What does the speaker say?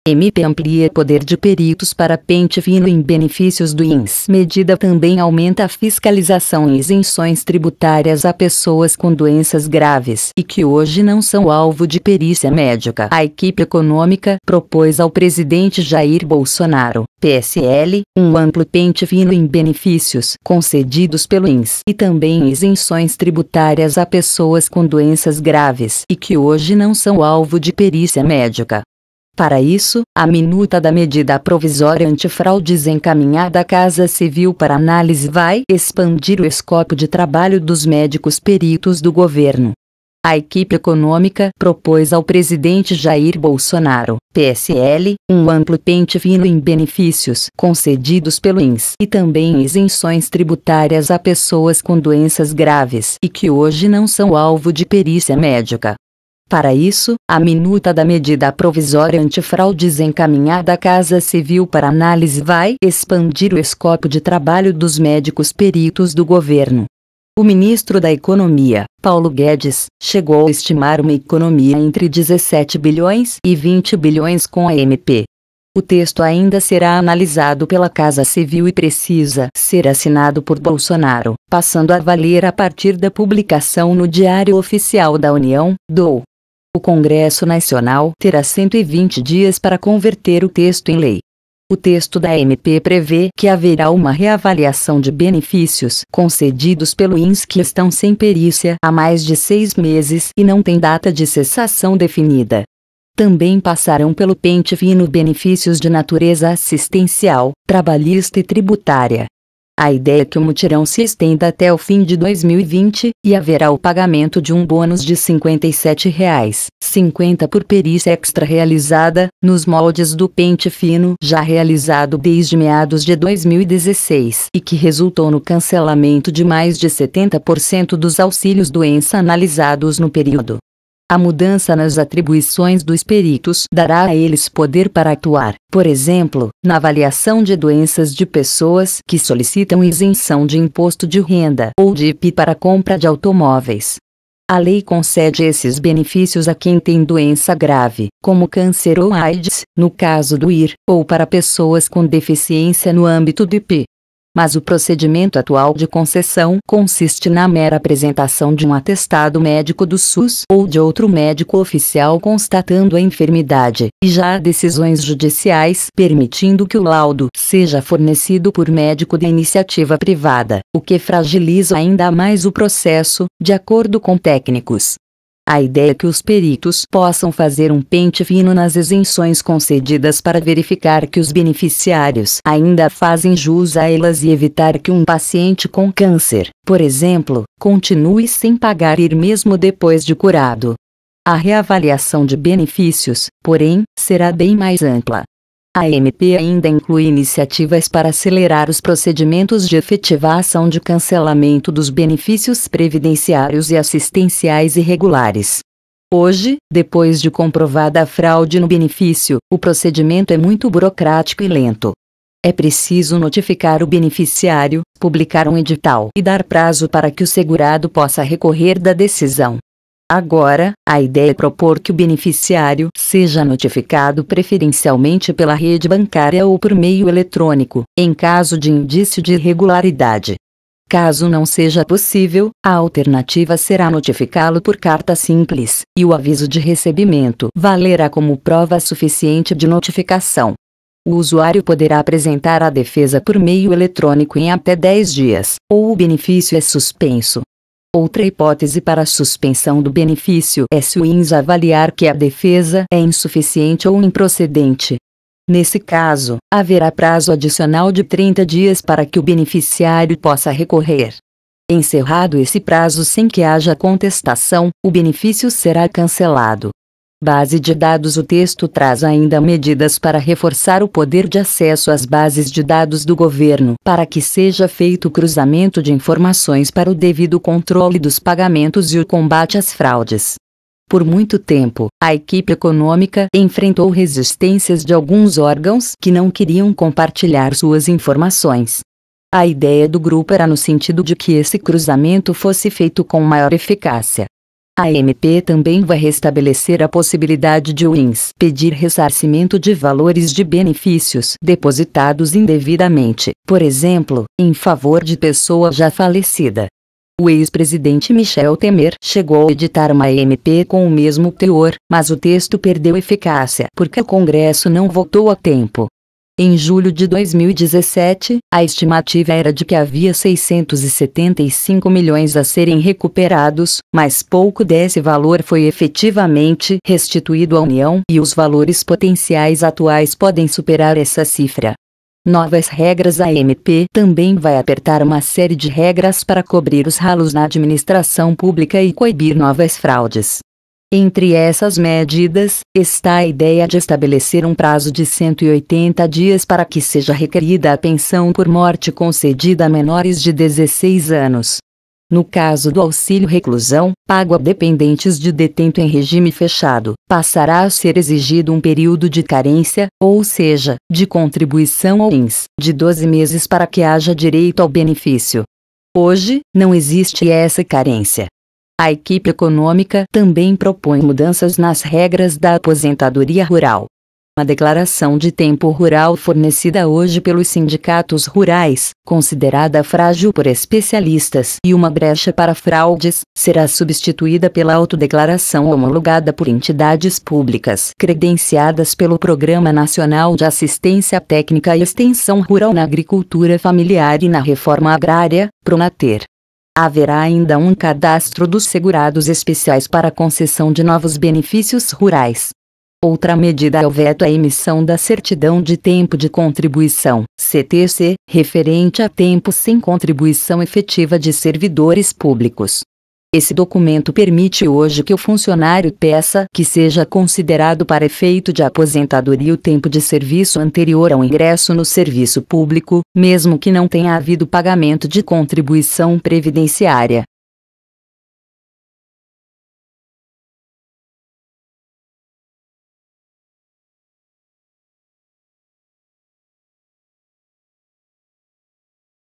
MP amplia poder de peritos para pente fino em benefícios do INSS. Medida também aumenta a fiscalização e isenções tributárias a pessoas com doenças graves e que hoje não são alvo de perícia médica. A equipe econômica propôs ao presidente Jair Bolsonaro, PSL, um amplo pente fino em benefícios concedidos pelo INSS e também isenções tributárias a pessoas com doenças graves e que hoje não são alvo de perícia médica. Para isso, a minuta da medida provisória antifraudes encaminhada à Casa Civil para análise vai expandir o escopo de trabalho dos médicos peritos do governo. A equipe econômica propôs ao presidente Jair Bolsonaro, PSL, um amplo pente fino em benefícios concedidos pelo INSS e também isenções tributárias a pessoas com doenças graves e que hoje não são alvo de perícia médica. Para isso, a minuta da medida provisória antifraudes encaminhada à Casa Civil para análise vai expandir o escopo de trabalho dos médicos peritos do governo. O ministro da Economia, Paulo Guedes, chegou a estimar uma economia entre 17 bilhões e 20 bilhões com a MP. O texto ainda será analisado pela Casa Civil e precisa ser assinado por Bolsonaro, passando a valer a partir da publicação no Diário Oficial da União, DOU. O Congresso Nacional terá 120 dias para converter o texto em lei. O texto da MP prevê que haverá uma reavaliação de benefícios concedidos pelo INSS que estão sem perícia há mais de 6 meses e não têm data de cessação definida. Também passarão pelo pente fino benefícios de natureza assistencial, trabalhista e tributária. A ideia é que o mutirão se estenda até o fim de 2020 e haverá o pagamento de um bônus de R$ 57,50 por perícia extra realizada, nos moldes do pente fino já realizado desde meados de 2016 e que resultou no cancelamento de mais de 70% dos auxílios-doença analisados no período. A mudança nas atribuições dos peritos dará a eles poder para atuar, por exemplo, na avaliação de doenças de pessoas que solicitam isenção de imposto de renda ou de IPI para compra de automóveis. A lei concede esses benefícios a quem tem doença grave, como câncer ou AIDS, no caso do IR, ou para pessoas com deficiência no âmbito do IPI. Mas o procedimento atual de concessão consiste na mera apresentação de um atestado médico do SUS ou de outro médico oficial constatando a enfermidade, e já há decisões judiciais permitindo que o laudo seja fornecido por médico de iniciativa privada, o que fragiliza ainda mais o processo, de acordo com técnicos. A ideia é que os peritos possam fazer um pente fino nas isenções concedidas para verificar que os beneficiários ainda fazem jus a elas e evitar que um paciente com câncer, por exemplo, continue sem pagar IR mesmo depois de curado. A reavaliação de benefícios, porém, será bem mais ampla. A MP ainda inclui iniciativas para acelerar os procedimentos de efetivação de cancelamento dos benefícios previdenciários e assistenciais irregulares. Hoje, depois de comprovada a fraude no benefício, o procedimento é muito burocrático e lento. É preciso notificar o beneficiário, publicar um edital e dar prazo para que o segurado possa recorrer da decisão. Agora, a ideia é propor que o beneficiário seja notificado preferencialmente pela rede bancária ou por meio eletrônico, em caso de indício de irregularidade. Caso não seja possível, a alternativa será notificá-lo por carta simples, e o aviso de recebimento valerá como prova suficiente de notificação. O usuário poderá apresentar a defesa por meio eletrônico em até 10 dias, ou o benefício é suspenso. Outra hipótese para a suspensão do benefício é se o INSS avaliar que a defesa é insuficiente ou improcedente. Nesse caso, haverá prazo adicional de 30 dias para que o beneficiário possa recorrer. Encerrado esse prazo sem que haja contestação, o benefício será cancelado. Base de dados. O texto traz ainda medidas para reforçar o poder de acesso às bases de dados do governo, para que seja feito o cruzamento de informações para o devido controle dos pagamentos e o combate às fraudes. Por muito tempo, a equipe econômica enfrentou resistências de alguns órgãos que não queriam compartilhar suas informações. A ideia do grupo era no sentido de que esse cruzamento fosse feito com maior eficácia. A MP também vai restabelecer a possibilidade de o INSS pedir ressarcimento de valores de benefícios depositados indevidamente, por exemplo, em favor de pessoa já falecida. O ex-presidente Michel Temer chegou a editar uma MP com o mesmo teor, mas o texto perdeu eficácia porque o Congresso não votou a tempo. Em julho de 2017, a estimativa era de que havia 675 milhões a serem recuperados, mas pouco desse valor foi efetivamente restituído à União e os valores potenciais atuais podem superar essa cifra. Novas regras. A MP também vai apertar uma série de regras para cobrir os ralos na administração pública e coibir novas fraudes. Entre essas medidas, está a ideia de estabelecer um prazo de 180 dias para que seja requerida a pensão por morte concedida a menores de 16 anos. No caso do auxílio reclusão, pago a dependentes de detento em regime fechado, passará a ser exigido um período de carência, ou seja, de contribuição ao INSS, de 12 meses para que haja direito ao benefício. Hoje, não existe essa carência. A equipe econômica também propõe mudanças nas regras da aposentadoria rural. A declaração de tempo rural fornecida hoje pelos sindicatos rurais, considerada frágil por especialistas e uma brecha para fraudes, será substituída pela autodeclaração homologada por entidades públicas credenciadas pelo Programa Nacional de Assistência Técnica e Extensão Rural na Agricultura Familiar e na Reforma Agrária, Pronater. Haverá ainda um cadastro dos segurados especiais para concessão de novos benefícios rurais. Outra medida é o veto à emissão da Certidão de Tempo de Contribuição, CTC, referente a tempo sem contribuição efetiva de servidores públicos. Esse documento permite hoje que o funcionário peça que seja considerado para efeito de aposentadoria o tempo de serviço anterior ao ingresso no serviço público, mesmo que não tenha havido pagamento de contribuição previdenciária.